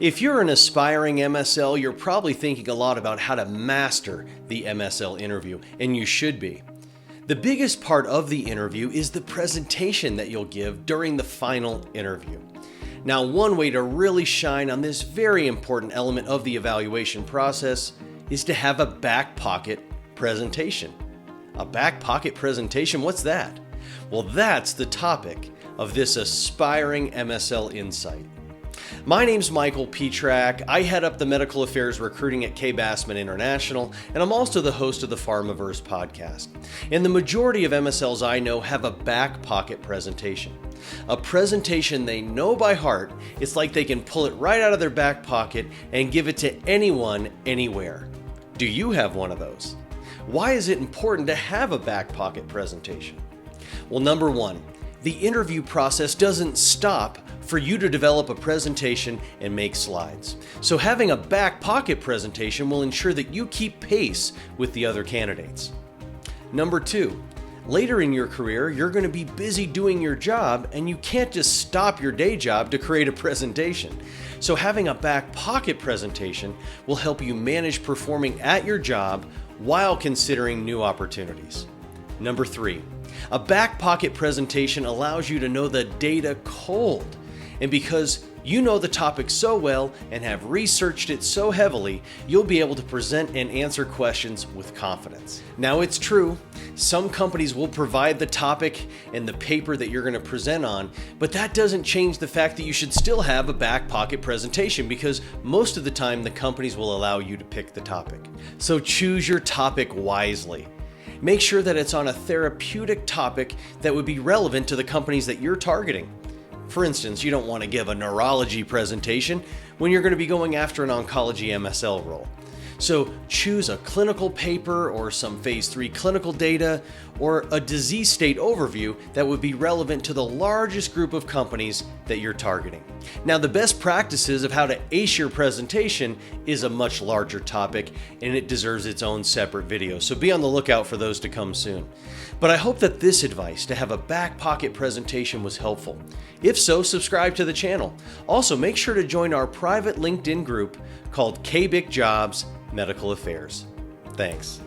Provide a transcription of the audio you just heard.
If you're an aspiring MSL, you're probably thinking a lot about how to master the MSL interview, and you should be. The biggest part of the interview is the presentation that you'll give during the final interview. Now, one way to really shine on this very important element of the evaluation process is to have a back pocket presentation. A back pocket presentation, what's that? Well, that's the topic of this Aspiring MSL Insight. My name's Michael Pietrack. I head up the medical affairs recruiting at Kaye Bassman International, and I'm also the host of the Pharmaverse Podcast. And the majority of MSLs I know have a back pocket presentation. A presentation they know by heart. It's like they can pull it right out of their back pocket and give it to anyone, anywhere. Do you have one of those? Why is it important to have a back pocket presentation? Well, number one, the interview process doesn't stop for you to develop a presentation and make slides. So having a back pocket presentation will ensure that you keep pace with the other candidates. Number two, later in your career, you're going to be busy doing your job and you can't just stop your day job to create a presentation. So having a back pocket presentation will help you manage performing at your job while considering new opportunities. Number three, a back pocket presentation allows you to know the data cold. And because you know the topic so well and have researched it so heavily, you'll be able to present and answer questions with confidence. Now, it's true, some companies will provide the topic and the paper that you're going to present on, but that doesn't change the fact that you should still have a back pocket presentation because most of the time the companies will allow you to pick the topic. So choose your topic wisely. Make sure that it's on a therapeutic topic that would be relevant to the companies that you're targeting. For instance, you don't want to give a neurology presentation when you're going to be going after an oncology MSL role. So choose a clinical paper or some phase 3 clinical data or a disease state overview that would be relevant to the largest group of companies that you're targeting. Now, the best practices of how to ace your presentation is a much larger topic and it deserves its own separate video. So be on the lookout for those to come soon. But I hope that this advice to have a back pocket presentation was helpful. If so, subscribe to the channel. Also, make sure to join our private LinkedIn group called KBIC Jobs Medical Affairs. Thanks.